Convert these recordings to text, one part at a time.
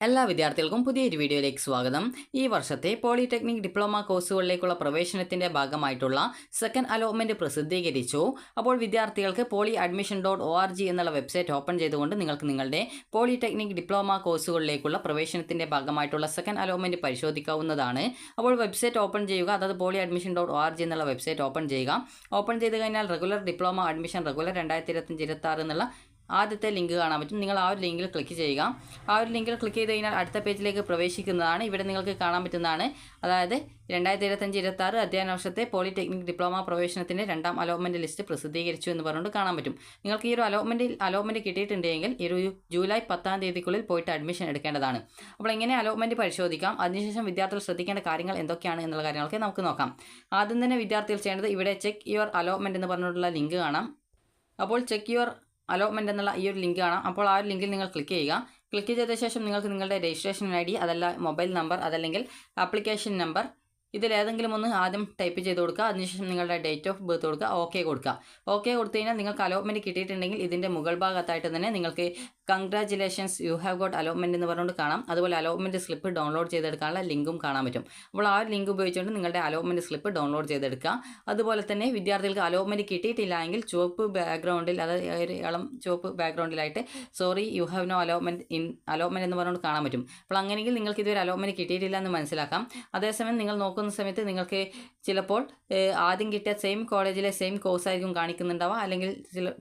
എല്ലാ വിദ്യാർത്ഥികൾക്കും പുതിയൊരു വീഡിയോയിലേക്ക് സ്വാഗതം. ഈ വർഷത്തെ പോളിടെക്നിക് ഡിപ്ലോമ കോഴ്സുകളിലേക്കുള്ള പ്രവേശനത്തിൻ്റെ ഭാഗമായിട്ടുള്ള സെക്കൻഡ് അലോട്ട്മെൻറ്റ് പ്രസിദ്ധീകരിച്ചു. അപ്പോൾ വിദ്യാർത്ഥികൾക്ക് polyadmission.org എന്നുള്ള വെബ്സൈറ്റ് ഓപ്പൺ ചെയ്തുകൊണ്ട് നിങ്ങൾക്ക് നിങ്ങളുടെ പോളിടെക്നിക് ഡിപ്ലോമ കോഴ്സുകളിലേക്കുള്ള പ്രവേശനത്തിൻ്റെ ഭാഗമായിട്ടുള്ള സെക്കൻഡ് അലോട്ട്മെൻറ്റ് പരിശോധിക്കാവുന്നതാണ്. അപ്പോൾ വെബ്സൈറ്റ് ഓപ്പൺ ചെയ്യുക, അതായത് polyadmission.org എന്നുള്ള വെബ്സൈറ്റ് ഓപ്പൺ ചെയ്യുക. ഓപ്പൺ ചെയ്ത് കഴിഞ്ഞാൽ റെഗുലർ ഡിപ്ലോമ അഡ്മിഷൻ റെഗുലർ 2025-26 എന്നുള്ള ആദ്യത്തെ ലിങ്ക് കാണാൻ പറ്റും. നിങ്ങൾ ആ ഒരു ലിങ്കിൽ ക്ലിക്ക് ചെയ്യുക. ആ ഒരു ലിങ്കിൽ ക്ലിക്ക് ചെയ്ത് കഴിഞ്ഞാൽ അടുത്ത പേജിലേക്ക് പ്രവേശിക്കുന്നതാണ്. ഇവിടെ നിങ്ങൾക്ക് കാണാൻ പറ്റുന്നതാണ്, അതായത് 2025-26 അധ്യയന വർഷത്തെ പോളിടെക്നിക് ഡിപ്ലോമ പ്രവേശനത്തിൻ്റെ രണ്ടാം അലോട്ട്മെൻറ്റ് ലിസ്റ്റ് പ്രസിദ്ധീകരിച്ചു എന്ന് പറഞ്ഞുകൊണ്ട് കാണാൻ പറ്റും. നിങ്ങൾക്ക് ഈ ഒരു അലോട്ട്മെൻറ്റ് കിട്ടിയിട്ടുണ്ടെങ്കിൽ ഈ ഒരു ജൂലൈ 10-ാം തീയതിക്കുള്ളിൽ പോയിട്ട് അഡ്മിഷൻ എടുക്കേണ്ടതാണ്. അപ്പോൾ എങ്ങനെ അലോട്ട്മെൻറ്റ് പരിശോധിക്കാം, അതിനുശേഷം വിദ്യാർത്ഥികൾ ശ്രദ്ധിക്കേണ്ട കാര്യങ്ങൾ എന്തൊക്കെയാണ് എന്നുള്ള കാര്യങ്ങളൊക്കെ നമുക്ക് നോക്കാം. ആദ്യം തന്നെ വിദ്യാർത്ഥികൾ ചെയ്യേണ്ടത് ഇവിടെ ചെക്ക് യുവർ അലോട്ട്മെൻറ്റ് എന്ന് പറഞ്ഞിട്ടുള്ള ലിങ്ക് കാണാം. അപ്പോൾ ചെക്ക് യുവർ അലോട്ട്മെൻറ്റ് എന്നുള്ള ഈ ഒരു ലിങ്ക് കാണാം. അപ്പോൾ ആ ഒരു ലിങ്കിൽ നിങ്ങൾ ക്ലിക്ക് ചെയ്യുക. ക്ലിക്ക് ചെയ്ത ശേഷം നിങ്ങൾക്ക് നിങ്ങളുടെ രജിസ്ട്രേഷൻ ID, അതല്ല മൊബൈൽ നമ്പർ, അതല്ലെങ്കിൽ ആപ്ലിക്കേഷൻ നമ്പർ, ഇതിലേതെങ്കിലും ഒന്ന് ആദ്യം ടൈപ്പ് ചെയ്ത് കൊടുക്കുക. അതിനുശേഷം നിങ്ങളുടെ ഡേറ്റ് ഓഫ് ബർത്ത് കൊടുക്കുക, ഓക്കെ കൊടുക്കുക. ഓക്കെ കൊടുത്തു കഴിഞ്ഞാൽ നിങ്ങൾക്ക് അലോട്ട്മെൻറ്റ് കിട്ടിയിട്ടുണ്ടെങ്കിൽ ഇതിൻ്റെ മുകൾ ഭാഗത്തായിട്ട് തന്നെ നിങ്ങൾക്ക് congratulations you have got allotment എന്ന് പറഞ്ഞുകൊണ്ട് കാണാം. അതുപോലെ അലോട്ട്മെൻറ്റ് സ്ലിപ്പ് ഡൗൺലോഡ് ചെയ്തെടുക്കാനുള്ള ലിങ്കും കാണാൻ പറ്റും. അപ്പോൾ ആ ഒരു ലിങ്ക് ഉപയോഗിച്ചുകൊണ്ട് നിങ്ങളുടെ അലോട്ട്മെൻറ്റ് സ്ലിപ്പ് ഡൗൺലോഡ് ചെയ്തെടുക്കുക. അതുപോലെ തന്നെ വിദ്യാർത്ഥികൾക്ക് അലോട്ട്മെൻറ്റ് കിട്ടിയിട്ടില്ല എങ്കിൽ ചുവപ്പ് ബാക്ക്ഗ്രൗണ്ടിൽ, അതായത് ഇളം ചുവപ്പ് ബാക്ക്ഗ്രൗണ്ടിലായിട്ട് sorry you have no allotment എന്ന് പറഞ്ഞുകൊണ്ട് കാണാൻ പറ്റും. അപ്പോൾ അങ്ങനെയെങ്കിൽ നിങ്ങൾക്ക് ഇതുവരെ അലോട്ട്മെൻറ്റ് കിട്ടിയിട്ടില്ല എന്ന് മനസ്സിലാക്കാം. അതേസമയം നിങ്ങൾ നോക്കുന്ന സമയത്ത് നിങ്ങൾക്ക് ചിലപ്പോൾ ആദ്യം കിട്ടിയ സെയിം കോളേജിലെ സെയിം കോഴ്സ് ആയിരിക്കും കാണിക്കുന്നുണ്ടാവുക, അല്ലെങ്കിൽ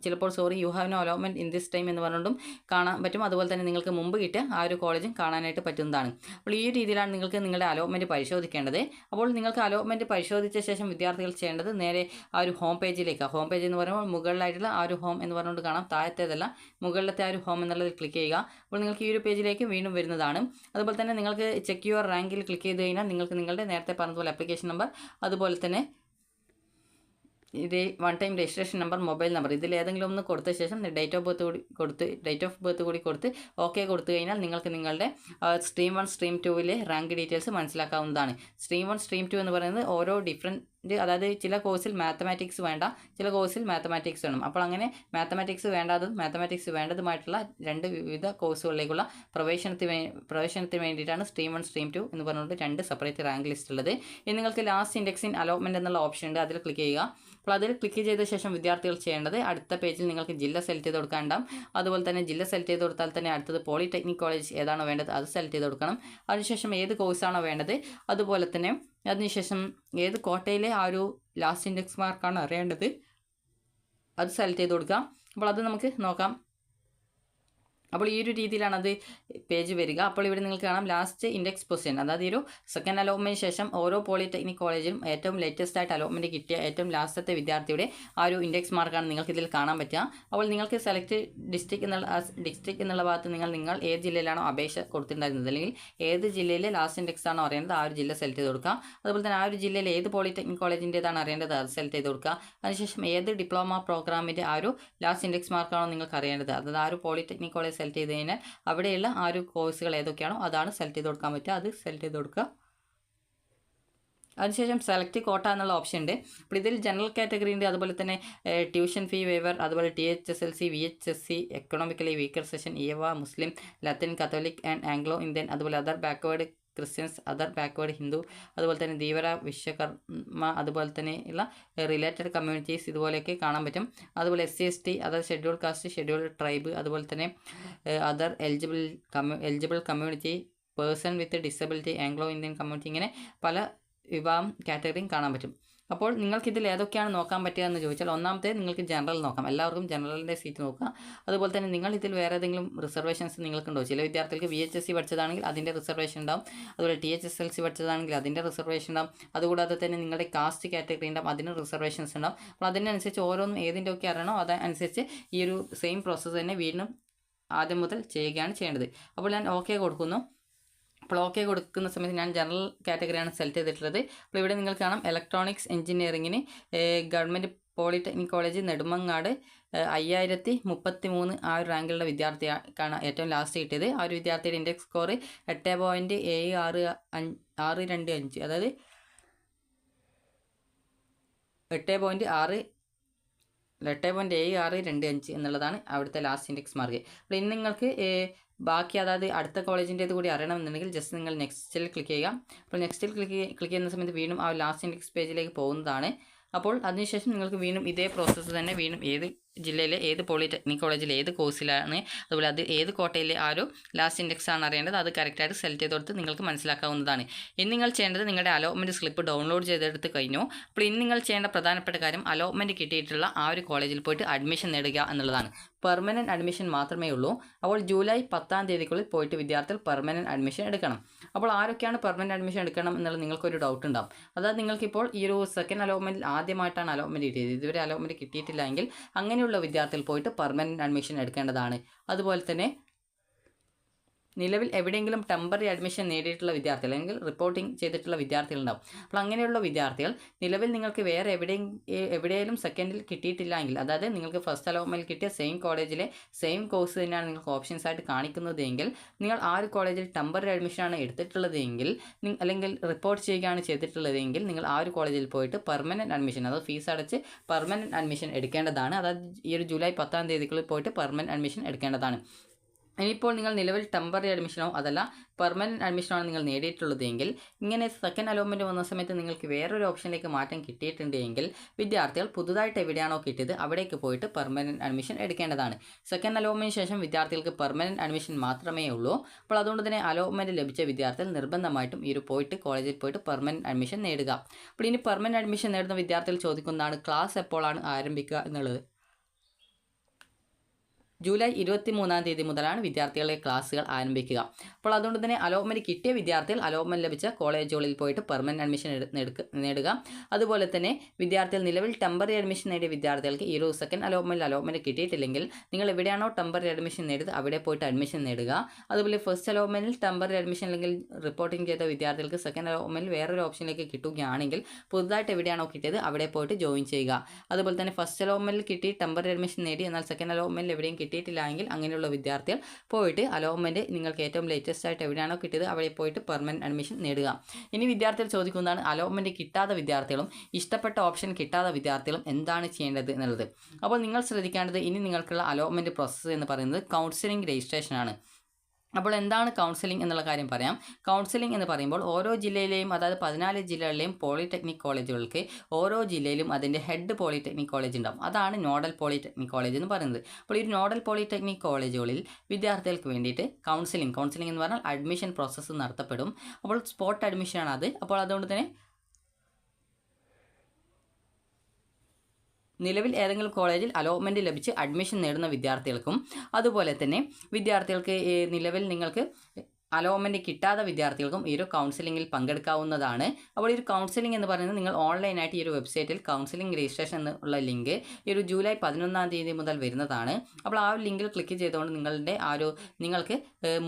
ചിലപ്പോൾ sorry you have no allotment in this time എന്ന് പറഞ്ഞുകൊണ്ടും കാണാൻ പറ്റും. അതുപോലെ തന്നെ നിങ്ങൾക്ക് മുമ്പ് കിട്ടിയ ആ ഒരു കോളേജും കാണാനായിട്ട് പറ്റുന്നതാണ്. അപ്പോൾ ഈ രീതിയിലാണ് നിങ്ങൾക്ക് നിങ്ങളുടെ അലോട്ട്മെൻറ്റ് പരിശോധിക്കേണ്ടത്. അപ്പോൾ നിങ്ങൾക്ക് അലോട്ട്മെൻറ്റ് പരിശോധിച്ച ശേഷം വിദ്യാർത്ഥികൾ ചെയ്യേണ്ടത് നേരെ ആ ഒരു ഹോം പേജിലേക്ക്, ഹോം പേജ് എന്ന് പറയുമ്പോൾ മുകളിലായിട്ടുള്ള ആ ഒരു ഹോം എന്ന് പറഞ്ഞുകൊണ്ട് കാണാം, താഴത്തേതല്ല മുകളിലത്തെ ആ ഒരു ഹോം എന്നുള്ളതിൽ ക്ലിക്ക് ചെയ്യുക. അപ്പോൾ നിങ്ങൾക്ക് ഈ ഒരു പേജിലേക്ക് വീണ്ടും വരുന്നതാണ്. അതുപോലെ തന്നെ നിങ്ങൾക്ക് ചെക്ക് യുവർ റാങ്കിൽ ക്ലിക്ക് ചെയ്ത് കഴിഞ്ഞാൽ നിങ്ങൾക്ക് നിങ്ങളുടെ നേരത്തെ പറഞ്ഞതുപോലെ ആപ്ലിക്കേഷൻ നമ്പർ, അതുപോലെ തന്നെ ഇത് one time registration number, mobile number, ഇതിലേതെങ്കിലും ഒന്ന് കൊടുത്ത ശേഷം ഡേറ്റ് ഓഫ് ബർത്ത് കൂടി കൊടുത്ത് ഓക്കെ കൊടുത്തു കഴിഞ്ഞാൽ നിങ്ങൾക്ക് നിങ്ങളുടെ സ്ട്രീം 1 സ്ട്രീം 2 റാങ്ക് ഡീറ്റെയിൽസ് മനസ്സിലാക്കാവുന്നതാണ്. സ്ട്രീം 1 സ്ട്രീം 2 എന്ന് പറയുന്നത് ഓരോ ഡിഫറൻറ്റ്, അതായത് ചില കോഴ്സിൽ മാത്തമാറ്റിക്സ് വേണ്ട, ചില കോഴ്സിൽ മാത്തമാറ്റിക്സ് വേണം. അപ്പോൾ അങ്ങനെ മാത്തമാറ്റിക്സ് വേണ്ടാതും മാത്തമാറ്റിക്സ് വേണ്ടതുമായിട്ടുള്ള രണ്ട് വിവിധ കോഴ്സുകളിലേക്കുള്ള പ്രവേശനത്തിന് വേണ്ടിയിട്ടാണ് സ്ട്രീം 1 സ്ട്രീം 2 എന്ന് പറഞ്ഞുകൊണ്ട് രണ്ട് സെപ്പറേറ്റ് റാങ്ക് ലിസ്റ്റ് ഉള്ളത്. ഇനി നിങ്ങൾക്ക് ലാസ്റ്റ് ഇൻഡെക്സ് ഇൻ അലോട്ട്മെൻറ്റ് എന്നുള്ള ഓപ്ഷൻ ഉണ്ട്, അതിൽ ക്ലിക്ക് ചെയ്യുക. അപ്പോൾ അതിൽ ക്ലിക്ക് ചെയ്ത ശേഷം വിദ്യാർത്ഥികൾ ചെയ്യേണ്ടത് അടുത്ത പേജിൽ നിങ്ങൾക്ക് ജില്ല സെലക്ട് ചെയ്ത് കൊടുക്കാനുണ്ടാവും. അതുപോലെ തന്നെ ജില്ല സെലക്ട് ചെയ്ത് കൊടുത്താൽ തന്നെ അടുത്തത് പോളിടെക്നിക് കോളേജ് ഏതാണോ വേണ്ടത് അത് സെലക്ട് ചെയ്ത് കൊടുക്കണം. അതിനുശേഷം ഏത് കോഴ്സാണോ വേണ്ടത്, അതുപോലെ തന്നെ അതിനുശേഷം ഏത് കോട്ടയിലെ ആ ഒരു ലാസ്റ്റ് ഇൻഡെക്സ് മാർക്കാണ് അറിയേണ്ടത് അത് സെലക്ട് ചെയ്ത് കൊടുക്കുക. അപ്പോൾ അത് നമുക്ക് നോക്കാം. അപ്പോൾ ഈ ഒരു രീതിയിലാണ് അത് പേജ് വരിക. അപ്പോൾ ഇവിടെ നിങ്ങൾക്ക് കാണാം ലാസ്റ്റ് ഇൻഡെക്സ് പൊസിഷൻ, അതായത് ഈ ഒരു സെക്കൻഡ് അലോട്ട്മെൻറ്റ് ശേഷം ഓരോ പോളിടെക്നിക് കോളേജിലും ഏറ്റവും ലേറ്റസ്റ്റ് ആയിട്ട് അലോട്ട്മെൻറ്റ് കിട്ടിയ ഏറ്റവും ലാസ്റ്റത്തെ വിദ്യാർത്ഥിയുടെ ആ ഒരു ഇൻഡെക്സ് മാർക്കാണ് നിങ്ങൾക്ക് ഇതിൽ കാണാൻ പറ്റുക. അപ്പോൾ നിങ്ങൾക്ക് സെലക്ട് ഡിസ്ട്രിക്ട് എന്നുള്ള ഭാഗത്ത് നിങ്ങൾ ഏത് ജില്ലയിലാണോ അപേക്ഷ കൊടുത്തിട്ടുണ്ടായിരുന്നത്, അല്ലെങ്കിൽ ഏത് ജില്ലയിലെ ലാസ്റ്റ് ഇൻഡെക്സ് ആണോ അറിയേണ്ടത് ആ ഒരു ജില്ല സെലക്ട് ചെയ്ത് കൊടുക്കുക. അതുപോലെ തന്നെ ആ ഒരു ജില്ലയിൽ ഏത് പോളിടെക്നിക് കോളേജിൻ്റേതാണ് അറിയേണ്ടത് അത് സെലക്ട് ചെയ്ത് കൊടുക്കുക. അതിനുശേഷം ഏത് ഡിപ്ലോമ പ്രോഗ്രാമിൻ്റെ ആ ഒരു ലാസ്റ്റ് ഇൻഡെക്സ് മാർക്കാണോ നിങ്ങൾക്ക് അറിയേണ്ടത്, അതായത് ആ ഒരു പോളിടെക്നിക് കോളേജ് സെലക്ട് ചെയ്ത് കഴിഞ്ഞാൽ അവിടെയുള്ള ആ ഒരു കോഴ്സുകൾ ഏതൊക്കെയാണോ അതാണ് സെലക്ട് ചെയ്ത് കൊടുക്കാൻ പറ്റുക, അത് സെലക്ട് ചെയ്ത് കൊടുക്കുക. അതിനുശേഷം സെലക്ട് കോട്ട എന്നുള്ള ഓപ്ഷൻ ഉണ്ട്. അപ്പോൾ ഇതിൽ ജനറൽ കാറ്റഗറി ഉണ്ട്, അതുപോലെ തന്നെ ട്യൂഷൻ ഫീ വേവർ, അതുപോലെ THSLC, VHSC, economically weaker section, ഈവ, Muslim, Latin, Catholic and Anglo Indian, അതുപോലെ other backward Christians, other backward Hindu, അതുപോലെ തന്നെ ധീവര, വിശ്വകർമ്മ, അതുപോലെ തന്നെ ഉള്ള റിലേറ്റഡ് കമ്മ്യൂണിറ്റീസ് ഇതുപോലെയൊക്കെ കാണാൻ പറ്റും. അതുപോലെ SC/ST, other schedule caste, schedule tribe, അതുപോലെ തന്നെ other eligible community, person with disability, Anglo Indian community, ഇങ്ങനെ പല വിഭാഗം കാറ്റഗറിയും കാണാൻ പറ്റും. അപ്പോൾ നിങ്ങൾക്കിതിൽ ഏതൊക്കെയാണ് നോക്കാൻ പറ്റുക എന്ന് ചോദിച്ചാൽ, ഒന്നാമത്തെ നിങ്ങൾക്ക് ജനറൽ നോക്കാം, എല്ലാവർക്കും ജനറലിൻ്റെ സീറ്റ് നോക്കുക. അതുപോലെ തന്നെ നിങ്ങൾ ഇതിൽ വേറെ ഏതെങ്കിലും റിസർവേഷൻസ് നിങ്ങൾക്കുണ്ടോ, ചില വിദ്യാർത്ഥികൾക്ക് VHSC പഠിച്ചതാണെങ്കിൽ അതിൻ്റെ റിസർവേഷൻ ഉണ്ടാവും, അതുപോലെ THSLC പഠിച്ചതാണെങ്കിൽ അതിൻ്റെ റിസർവേഷൻ ഉണ്ടാവും, അതുകൂടാതെ തന്നെ നിങ്ങളുടെ കാസ്റ്റ് കാറ്റഗറി ഉണ്ടാവും, അതിന് റിസർവേഷൻസ് ഉണ്ടാവും. അപ്പോൾ അതിനനുസരിച്ച് ഓരോന്നും ഏതിൻ്റെയൊക്കെ അറിയണോ അതനുസരിച്ച് ഈ ഒരു സെയിം പ്രോസസ്സ് തന്നെ വീണ്ടും ആദ്യം മുതൽ ചെയ്യുകയാണ് ചെയ്യേണ്ടത്. അപ്പോൾ ഞാൻ ഓക്കെ കൊടുക്കുന്നു. അപ്പോൾ ഓക്കെ കൊടുക്കുന്ന സമയത്ത് ഞാൻ ജനറൽ കാറ്റഗറിയാണ് സെലക്ട് ചെയ്തിട്ടുള്ളത്. അപ്പോൾ ഇവിടെ നിങ്ങൾക്ക് കാണാം ഇലക്ട്രോണിക്സ് എഞ്ചിനീയറിങ്ങിന് ഗവൺമെൻറ് പോളിടെക്നിക് കോളേജ് നെടുമങ്ങാട് 5033 ആ ഒരു റാങ്കിലുള്ള വിദ്യാർത്ഥിയാണ് ഏറ്റവും ലാസ്റ്റ് കിട്ടിയത്. ആ ഒരു വിദ്യാർത്ഥിയുടെ ഇൻഡെക്സ് സ്കോർ 8.625, അതായത് 8.7625 എന്നുള്ളതാണ് അവിടുത്തെ ലാസ്റ്റ് ഇൻഡെക്സ് മാർക്ക്. അപ്പോൾ ഇനി നിങ്ങൾക്ക് ബാക്കി അതായത് അടുത്ത കോളേജിൻ്റേത് കൂടി അറിയണമെന്നുണ്ടെങ്കിൽ ജസ്റ്റ് നിങ്ങൾ നെക്സ്റ്റിൽ ക്ലിക്ക് ചെയ്യുക. അപ്പോൾ നെക്സ്റ്റിൽ ക്ലിക്ക് ചെയ്യുന്ന സമയത്ത് വീണ്ടും ആ ലാസ്റ്റ് ഇൻഡെക്സ് പേജിലേക്ക് പോകുന്നതാണ്. അപ്പോൾ അതിനുശേഷം നിങ്ങൾക്ക് വീണ്ടും ഇതേ പ്രോസസ്സ് തന്നെ വീണ്ടും ഏത് ജില്ലയിലെ ഏത് പോളിടെക്നിക് കോളേജിൽ ഏത് കോഴ്സിലാണ്, അതുപോലെ അത് ഏത് കോട്ടയിലെ ആ ഒരു ലാസ്റ്റ് ഇൻഡെക്സ് ആണ് അറിയേണ്ടത്, അത് കറക്റ്റായിട്ട് സെലക്ട് ചെയ്ത് കൊടുത്ത് നിങ്ങൾക്ക് മനസ്സിലാക്കാവുന്നതാണ്. ഇനി നിങ്ങൾ ചെയ്യേണ്ടത് നിങ്ങളുടെ അലോട്ട്മെൻറ്റ് സ്ലിപ്പ് ഡൗൺലോഡ് ചെയ്തെടുത്ത് കഴിഞ്ഞു. അപ്പോൾ ഇനി നിങ്ങൾ ചെയ്യേണ്ട പ്രധാനപ്പെട്ട കാര്യം അലോട്ട്മെൻറ്റ് കിട്ടിയിട്ടുള്ള ആ ഒരു കോളേജിൽ പോയിട്ട് അഡ്മിഷൻ നേടുക എന്നുള്ളതാണ്. പെർമനൻറ്റ് അഡ്മിഷൻ മാത്രമേ ഉള്ളൂ. അപ്പോൾ ജൂലൈ 10-ാം തീയതിക്കുള്ളിൽ പോയിട്ട് വിദ്യാർത്ഥികൾ പെർമനൻറ്റ് അഡ്മിഷൻ എടുക്കണം. അപ്പോൾ ആരൊക്കെയാണ് പെർമനൻറ്റ് അഡ്മിഷൻ എടുക്കണം എന്നുള്ളത് നിങ്ങൾക്കൊരു ഡൗട്ട് ഉണ്ടാവും. അതായത് നിങ്ങൾക്കിപ്പോൾ ഈ ഒരു സെക്കൻഡ് അലോട്ട്മെൻറ്റിൽ ആദ്യമായിട്ടാണ് അലോട്ട്മെൻറ്റ് കിട്ടിയത്, ഇതുവരെ അലോട്ട്മെൻറ്റ് കിട്ടിയിട്ടില്ല എങ്കിൽ അങ്ങനെയുള്ള വിദ്യാർത്ഥികൾ പോയിട്ട് പെർമനൻറ്റ് അഡ്മിഷൻ എടുക്കേണ്ടതാണ്. അതുപോലെ തന്നെ നിലവിൽ എവിടെയെങ്കിലും ടെമ്പററി അഡ്മിഷൻ നേടിയിട്ടുള്ള വിദ്യാർത്ഥികൾ അല്ലെങ്കിൽ റിപ്പോർട്ടിംഗ് ചെയ്തിട്ടുള്ള വിദ്യാർത്ഥികളുണ്ടാവും. അപ്പോൾ അങ്ങനെയുള്ള വിദ്യാർത്ഥികൾ നിലവിൽ നിങ്ങൾക്ക് വേറെ എവിടെയെങ്കിലും സെക്കൻഡിൽ കിട്ടിയിട്ടില്ല എങ്കിൽ, അതായത് നിങ്ങൾക്ക് ഫസ്റ്റ് അലോട്ട്മെൻറ്റിൽ കിട്ടിയ സെയിം കോളേജിലെ സെയിം കോഴ്സ് തന്നെയാണ് നിങ്ങൾക്ക് ഓപ്ഷൻസ് ആയിട്ട് കാണിക്കുന്നത് എങ്കിൽ, നിങ്ങൾ ആ ഒരു കോളേജിൽ ടെമ്പററി അഡ്മിഷനാണ് എടുത്തിട്ടുള്ളത് എങ്കിൽ അല്ലെങ്കിൽ റിപ്പോർട്ട് ചെയ്യുകയാണ് ചെയ്തിട്ടുള്ളതെങ്കിൽ നിങ്ങൾ ആ ഒരു കോളേജിൽ പോയിട്ട് പെർമനൻറ്റ് അഡ്മിഷൻ, അതായത് ഫീസ് അടച്ച് പെർമനൻറ്റ് അഡ്മിഷൻ എടുക്കേണ്ടതാണ്. അതായത് ഈ ഒരു ജൂലൈ 10-ാം തീയതിക്കുള്ളിൽ പോയിട്ട് പെർമനൻറ്റ് അഡ്മിഷൻ എടുക്കേണ്ടതാണ്. ഇനിയിപ്പോൾ നിങ്ങൾ നിലവിൽ ടെമ്പററി അഡ്മിഷനോ അതല്ല പെർമനൻറ്റ് അഡ്മിഷനോ ആണ് നിങ്ങൾ നേടിയിട്ടുള്ളതെങ്കിൽ, ഇങ്ങനെ സെക്കൻഡ് അലോട്ട്മെൻറ്റ് വന്ന സമയത്ത് നിങ്ങൾക്ക് വേറൊരു ഓപ്ഷനിലേക്ക് മാറ്റം കിട്ടിയിട്ടുണ്ട് എങ്കിൽ വിദ്യാർത്ഥികൾ പുതുതായിട്ട് എവിടെയാണോ കിട്ടിയത് അവിടേക്ക് പോയിട്ട് പെർമനൻറ്റ് അഡ്മിഷൻ എടുക്കേണ്ടതാണ്. സെക്കൻഡ് അലോട്ട്മെൻറ്റിന് ശേഷം വിദ്യാർത്ഥികൾക്ക് പെർമനൻറ്റ് അഡ്മിഷൻ മാത്രമേ ഉള്ളൂ. അപ്പോൾ അതുകൊണ്ട് തന്നെ അലോട്ട്മെൻറ്റ് ലഭിച്ച വിദ്യാർത്ഥികൾ നിർബന്ധമായിട്ടും ഈ ഒരു കോളേജിൽ പോയിട്ട് പെർമനൻറ്റ് അഡ്മിഷൻ നേടുക. അപ്പോൾ ഇനി പെർമനൻറ്റ് അഡ്മിഷൻ നേടുന്ന വിദ്യാർത്ഥികൾ ചോദിക്കുന്നതാണ് ക്ലാസ് എപ്പോഴാണ് ആരംഭിക്കുക എന്നുള്ളത്. ജൂലൈ 23-ാം തീയതി മുതലാണ് വിദ്യാർത്ഥികളുടെ ക്ലാസ്സുകൾ ആരംഭിക്കുക. അപ്പോൾ അതുകൊണ്ട് തന്നെ അലോട്ട്മെൻറ്റ് കിട്ടിയ വിദ്യാർത്ഥികൾ അലോട്ട്മെൻറ്റ് ലഭിച്ച കോളേജുകളിൽ പോയിട്ട് പെർമനൻറ്റ് അഡ്മിഷൻ നേടുക. അതുപോലെ തന്നെ വിദ്യാർത്ഥികൾ നിലവിൽ ടെമ്പററി അഡ്മിഷൻ നേടിയ വിദ്യാർത്ഥികൾക്ക് ഈ ഒരു സെക്കൻഡ് അലോട്ട്മെൻറ്റ് കിട്ടിയിട്ടില്ലെങ്കിൽ നിങ്ങൾ എവിടെയാണോ ടെമ്പററി അഡ്മിഷൻ നേടിയത് അവിടെ പോയിട്ട് അഡ്മിഷൻ നേടുക. അതുപോലെ ഫസ്റ്റ് അലോട്ട്മെൻറ്റിൽ ടെമ്പററി അഡ്മിഷൻ അല്ലെങ്കിൽ റിപ്പോർട്ടിംഗ് ചെയ്ത വിദ്യാർത്ഥികൾക്ക് സെക്കൻഡ് അലോട്ട്മെൻറ്റിൽ വേറൊരു ഓപ്ഷനിലേക്ക് കിട്ടുകയാണെങ്കിൽ പുതുതായിട്ട് എവിടെയാണോ കിട്ടിയത് അവിടെ പോയിട്ട് ജോയിൻ ചെയ്യുക. അതുപോലെ തന്നെ ഫസ്റ്റ് അലോട്ട്മെൻറ്റിൽ കിട്ടി ടെമ്പററി അഡ്മിഷൻ നേടി എന്നാൽ സെക്കൻഡ് അലോട്ട്മെൻറ്റിൽ എവിടെയും കിട്ടിയിട്ടില്ല എങ്കിൽ അങ്ങനെയുള്ള വിദ്യാർത്ഥികൾ പോയിട്ട് അലോട്ട്മെൻറ്റ് നിങ്ങൾക്ക് ഏറ്റവും ലേറ്റസ്റ്റ് ആയിട്ട് എവിടെയാണോ കിട്ടിയത് അവിടെ പോയിട്ട് പെർമനൻറ്റ് അഡ്മിഷൻ നേടുക. ഇനി വിദ്യാർത്ഥികൾ ചോദിക്കുന്നതാണ് അലോട്ട്മെൻറ്റ് കിട്ടാത്ത വിദ്യാർത്ഥികളും ഇഷ്ടപ്പെട്ട ഓപ്ഷൻ കിട്ടാത്ത വിദ്യാർത്ഥികളും എന്താണ് ചെയ്യേണ്ടത് എന്നുള്ളത്. അപ്പോൾ നിങ്ങൾ ശ്രദ്ധിക്കേണ്ടത് ഇനി നിങ്ങൾക്കുള്ള അലോട്ട്മെൻറ്റ് പ്രോസസ്സ് എന്ന് പറയുന്നത് കൗൺസിലിംഗ് രജിസ്ട്രേഷൻ ആണ്. അപ്പോൾ എന്താണ് കൗൺസിലിംഗ് എന്നുള്ള കാര്യം പറയാം. കൗൺസിലിംഗ് എന്ന് പറയുമ്പോൾ ഓരോ ജില്ലയിലെയും അതായത് 14 ജില്ലകളിലെയും പോളിടെക്നിക് കോളേജുകൾക്ക് ഓരോ ജില്ലയിലും അതിൻ്റെ ഹെഡ് പോളിടെക്നിക് കോളേജ് ഉണ്ടാവും. അതാണ് നോഡൽ പോളിടെക്നിക് കോളേജ് എന്ന് പറയുന്നത്. അപ്പോൾ ഈ നോഡൽ പോളിടെക്നിക് കോളേജുകളിൽ വിദ്യാർത്ഥികൾക്ക് വേണ്ടിയിട്ട് കൗൺസിലിംഗ് എന്ന് പറഞ്ഞാൽ അഡ്മിഷൻ പ്രോസസ്സ് നടത്തപ്പെടും. അപ്പോൾ സ്പോട്ട് അഡ്മിഷനാണ് അത്. അപ്പോൾ അതുകൊണ്ട് തന്നെ നിലവിൽ ഏതെങ്കിലും കോളേജിൽ അലോട്ട്മെൻറ്റ് ലഭിച്ച് അഡ്മിഷൻ നേടുന്ന വിദ്യാർത്ഥികൾക്കും അതുപോലെ തന്നെ വിദ്യാർത്ഥികൾക്ക് നിലവിൽ നിങ്ങൾക്ക് അലോട്ട്മെൻറ്റ് കിട്ടാത്ത വിദ്യാർത്ഥികൾക്കും ഈ ഒരു കൗൺസിലിങ്ങിൽ പങ്കെടുക്കാവുന്നതാണ്. അപ്പോൾ ഈ ഒരു കൗൺസിലിംഗ് എന്ന് പറയുന്നത് നിങ്ങൾ ഓൺലൈനായിട്ട് ഈ ഒരു വെബ്സൈറ്റിൽ കൗൺസിലിംഗ് രജിസ്ട്രേഷൻ എന്നുള്ള ലിങ്ക് ഈ ഒരു ജൂലൈ 11-ാം തീയതി മുതൽ വരുന്നതാണ്. അപ്പോൾ ആ ഒരു ലിങ്കിൽ ക്ലിക്ക് ചെയ്തുകൊണ്ട് നിങ്ങൾക്ക്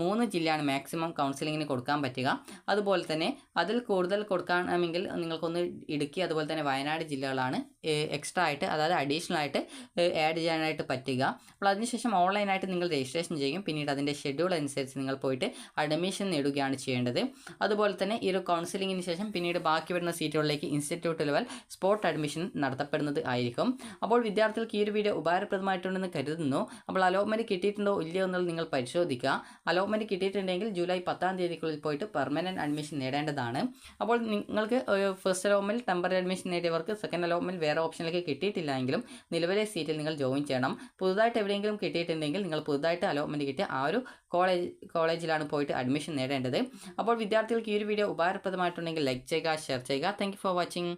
3 ജില്ലയാണ് മാക്സിമം കൗൺസിലിങ്ങിന് കൊടുക്കാൻ പറ്റുക. അതുപോലെ തന്നെ അതിൽ കൂടുതൽ കൊടുക്കണമെങ്കിൽ നിങ്ങൾക്കൊന്ന് ഇടുക്കി അതുപോലെ തന്നെ വയനാട് ജില്ലകളാണ് എക്സ്ട്രാ ആയിട്ട് അതായത് അഡീഷണൽ ആയിട്ട് ആഡ് ചെയ്യാനായിട്ട് പറ്റുക. അപ്പോൾ അതിനുശേഷം ഓൺലൈനായിട്ട് നിങ്ങൾ രജിസ്ട്രേഷൻ ചെയ്യും. പിന്നീട് അതിൻ്റെ ഷെഡ്യൂൾ അനുസരിച്ച് നിങ്ങൾ പോയിട്ട് അഡ്മിഷൻ നേടുകയാണ് ചെയ്യേണ്ടത്. അതുപോലെ തന്നെ ഈ ഒരു കൗൺസിലിങ്ങിന് ശേഷം പിന്നീട് ബാക്കി വരുന്ന സീറ്റുകളിലേക്ക് ഇൻസ്റ്റിറ്റ്യൂട്ട് ലെവൽ സ്പോട്ട് അഡ്മിഷൻ നടത്തപ്പെടുന്നത് ആയിരിക്കും. അപ്പോൾ വിദ്യാർത്ഥികൾക്ക് ഈ ഒരു വീഡിയോ ഉപകാരപ്രദമായിട്ടുണ്ടെന്ന് കരുതുന്നു. അപ്പോൾ അലോട്ട്മെൻറ്റ് കിട്ടിയിട്ടുണ്ടോ ഇല്ലയോ എന്നുള്ളത് നിങ്ങൾ പരിശോധിക്കുക. അലോട്ട്മെൻറ്റ് കിട്ടിയിട്ടുണ്ടെങ്കിൽ ജൂലൈ 10-ാം തീയതിക്കുള്ളിൽ പോയിട്ട് പെർമനൻറ്റ് അഡ്മിഷൻ നേടേണ്ടതാണ്. അപ്പോൾ നിങ്ങൾക്ക് ഫസ്റ്റ് അലോട്ട്മെൻറ്റ് ടെമ്പററി അഡ്മിഷൻ നേടിയവർക്ക് സെക്കൻഡ് അലോട്ട്മെൻറ്റ് വേറെ ഓപ്ഷനിലേക്ക് കിട്ടിയിട്ടില്ല എങ്കിലും നിലവിലെ സീറ്റിൽ നിങ്ങൾ ജോയിൻ ചെയ്യണം. പുതുതായിട്ട് എവിടെയെങ്കിലും കിട്ടിയിട്ടുണ്ടെങ്കിൽ നിങ്ങൾ പുതുതായിട്ട് അലോട്ട്മെൻറ്റ് കിട്ടിയ ആ ഒരു കോളേജിലാണ് പോയിട്ട് അഡ്മിഷൻ നേടേണ്ടത്. അപ്പോൾ വിദ്യാർത്ഥികൾക്ക് ഈ ഒരു വീഡിയോ ഉപകാരപ്രദമായിട്ടുണ്ടെങ്കിൽ ലൈക്ക് ചെയ്യുക, ഷെയർ ചെയ്യുക. Thank you for watching.